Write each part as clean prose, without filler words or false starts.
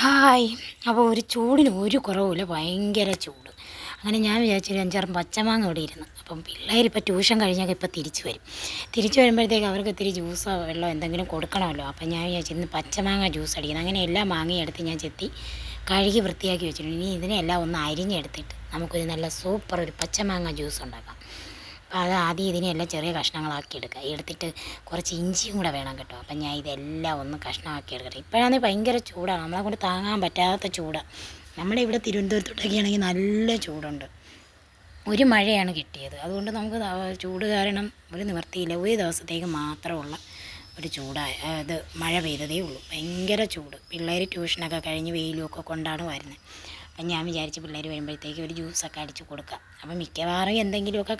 Hi. അപ്പോൾ ഒരു ചൂടിന് ഒരു കുറവുമില്ല, ഭയങ്കര ചൂട്. അങ്ങനെ ഞാൻ വിചാരിച്ചു ഒരു 5-6 പച്ചമാങ്ങ ഇവിടെ ഇരുന്ന്. അപ്പം പിള്ളേരിപ്പോൾ ട്യൂഷൻ കഴിഞ്ഞൊക്കെ ഇപ്പോൾ തിരിച്ചു വരും. തിരിച്ചു വരുമ്പോഴത്തേക്ക് അവർക്ക് ഇത്തിരി ജ്യൂസോ വെള്ളമോ എന്തെങ്കിലും കൊടുക്കണമല്ലോ. അപ്പം ഞാൻ വിചാരിച്ചു ഇന്ന് പച്ചമാങ്ങ ജ്യൂസ് അടിക്കണം. അങ്ങനെ എല്ലാ മാങ്ങയും എടുത്ത് ഞാൻ ചെത്തി കഴുകി വൃത്തിയാക്കി വെച്ചിട്ടുണ്ട്. ഇനി ഇതിനെല്ലാം ഒന്ന് അരിഞ്ഞെടുത്തിട്ട് നമുക്കൊരു നല്ല സൂപ്പർ ഒരു പച്ചമാങ്ങ ജ്യൂസ് ഉണ്ടാക്കാം. അപ്പോൾ അത് ആദ്യം ഇതിനെല്ലാം ചെറിയ കഷ്ണങ്ങളാക്കി എടുക്കുക. എടുത്തിട്ട് കുറച്ച് ഇഞ്ചിയും കൂടെ വേണം കേട്ടോ. അപ്പം ഞാൻ ഇതെല്ലാം ഒന്ന് കഷ്ണമാക്കി എടുക്കട്ടെ. ഇപ്പോഴാണെങ്കിൽ ഭയങ്കര ചൂടാണ്, നമ്മളെ കൊണ്ട് താങ്ങാൻ പറ്റാത്ത ചൂടാണ്. നമ്മുടെ ഇവിടെ തിരുവനന്തപുരത്തോട്ടൊക്കെ ആണെങ്കിൽ നല്ല ചൂടുണ്ട്. ഒരു മഴയാണ് കിട്ടിയത്, അതുകൊണ്ട് നമുക്ക് ചൂട് കാരണം ഒരു നിവർത്തിയില്ല. ഒരു ദിവസത്തേക്ക് മാത്രമുള്ള ഒരു ചൂടായ ഇത് മഴ പെയ്തതേ ഉള്ളൂ. ഭയങ്കര ചൂട്. പിള്ളേർ ട്യൂഷനൊക്കെ കഴിഞ്ഞ് വെയിലുമൊക്കെ കൊണ്ടാണ് വരുന്നത്. അപ്പം ഞാൻ വിചാരിച്ച് പിള്ളേർ വരുമ്പോഴത്തേക്ക് ഒരു ജ്യൂസൊക്കെ അടിച്ച് കൊടുക്കാം. അപ്പം മിക്കവാറും എന്തെങ്കിലുമൊക്കെ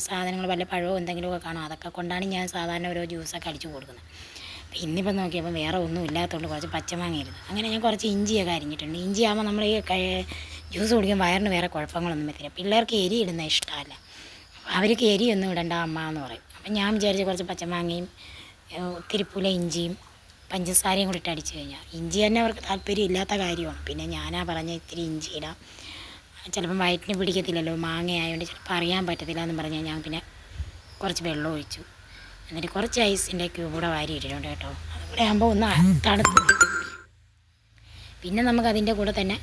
സാധനങ്ങൾ വല്ല പഴമോ എന്തെങ്കിലുമൊക്കെ കാണും, അതൊക്കെ കൊണ്ടാണ് ഞാൻ സാധാരണ ഓരോ ജ്യൂസൊക്കെ അടിച്ച് കൊടുക്കുന്നത്. അപ്പം ഇന്നിപ്പം നോക്കിയപ്പോൾ വേറെ ഒന്നും ഇല്ലാത്തതുകൊണ്ട് കുറച്ച് പച്ചമാങ്ങ ഇരുന്നു. അങ്ങനെ ഞാൻ കുറച്ച് ഇഞ്ചിയൊക്കെ അരിഞ്ഞിട്ടുണ്ട്. ഇഞ്ചി ആകുമ്പോൾ നമ്മൾ ഈ ജ്യൂസ് കുടിക്കുമ്പോൾ വയറിന് വേറെ കുഴപ്പങ്ങളൊന്നും വരില്ല. പിള്ളേർക്ക് എരി ഇടുന്ന ഇഷ്ടമല്ല, അവർക്ക് എരിയൊന്നും ഇടണ്ട അമ്മ എന്ന് പറയും. അപ്പം ഞാൻ വിചാരിച്ച് കുറച്ച് പച്ചമാങ്ങയും ഒത്തിരി പുല ഇഞ്ചിയും പഞ്ചസാരയും കൂടി ഇട്ട് അടിച്ച് കഴിഞ്ഞാൽ, ഇഞ്ചി തന്നെ അവർക്ക് താല്പര്യം ഇല്ലാത്ത കാര്യമാണ്. പിന്നെ ഞാനാ പറഞ്ഞ ഇത്തിരി ഇഞ്ചി ഇടാം, ചിലപ്പം വയറ്റിന് പിടിക്കത്തില്ലല്ലോ മാങ്ങ ആയതുകൊണ്ട്, ചിലപ്പോൾ അറിയാൻ പറ്റത്തില്ല എന്ന് പറഞ്ഞാൽ ഞാൻ പിന്നെ കുറച്ച് വെള്ളം ഒഴിച്ചു. എന്നിട്ട് കുറച്ച് ഐസിൻ്റെ ക്യൂബ് കൂടെ വാരി ഇട്ടിട്ടുണ്ട് കേട്ടോ. അതുകൂടെ ആകുമ്പോൾ ഒന്ന് തണുത്ത്, പിന്നെ നമുക്കതിൻ്റെ കൂടെ തന്നെ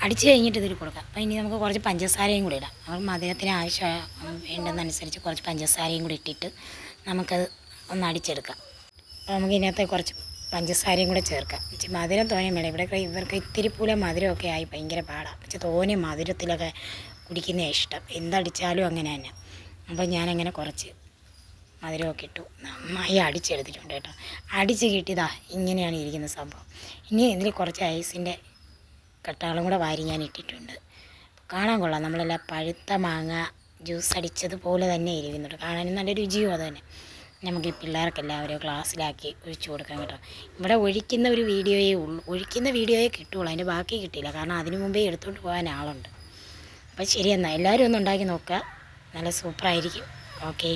അടിച്ച് കഴിഞ്ഞിട്ട് ഇതിൽ കൊടുക്കാം. അപ്പോൾ ഇനി നമുക്ക് കുറച്ച് പഞ്ചസാരയും കൂടി ഇടാം. നമുക്ക് മധുരത്തിന് ആവശ്യം വേണ്ടുന്നതനുസരിച്ച് കുറച്ച് പഞ്ചസാരയും കൂടി ഇട്ടിട്ട് നമുക്കത് ഒന്ന് അടിച്ചെടുക്കാം. അപ്പോൾ നമുക്ക് ഇതിനകത്ത് കുറച്ച് പഞ്ചസാരയും കൂടെ ചേർക്കാം. മധുരം തോനെ വേണം. ഇവിടെ ഇവർക്ക് ഇത്തിരി പൂല മധുരമൊക്കെ ആയി ഭയങ്കര പാടാണ്. പക്ഷെ തോനെ മധുരത്തിലൊക്കെ കുടിക്കുന്ന ഇഷ്ടം, എന്തടിച്ചാലും അങ്ങനെ തന്നെ. അപ്പോൾ ഞാനങ്ങനെ കുറച്ച് മധുരമൊക്കെ ഇട്ടു, നന്നായി അടിച്ചെടുത്തിട്ടുണ്ട് കേട്ടോ. അടിച്ച് കിട്ടിയതാ ഇങ്ങനെയാണ് ഇരിക്കുന്ന സംഭവം. ഇനി ഇതിൽ കുറച്ച് ഐസിൻ്റെ കട്ടകളും കൂടെ വാരി ഞാൻ ഇട്ടിട്ടുണ്ട്. കാണാൻ കൊള്ളാം, നമ്മളെല്ലാം പഴുത്ത മാങ്ങ ജ്യൂസ് അടിച്ചതുപോലെ തന്നെ ഇരിക്കുന്നുണ്ട്. കാണാനും നല്ല രുചിയും അത് തന്നെ. നമുക്ക് ഈ പിള്ളേർക്കെല്ലാവരും ക്ലാസ്സിലാക്കി ഒഴിച്ചു കൊടുക്കാം കേട്ടോ. ഇവിടെ ഒഴിക്കുന്ന ഒരു വീഡിയോയേ ഉള്ളൂ, ഒഴിക്കുന്ന വീഡിയോയെ കിട്ടുള്ളൂ, അതിൻ്റെ ബാക്കി കിട്ടിയില്ല. കാരണം അതിനു മുമ്പേ എടുത്തുകൊണ്ട് പോകാൻ ആളുണ്ട്. അപ്പോൾ ശരി, എന്നാൽ എല്ലാവരും ഒന്ന് ഉണ്ടാക്കി നോക്കുക, നല്ല സൂപ്പറായിരിക്കും. ഓക്കെ.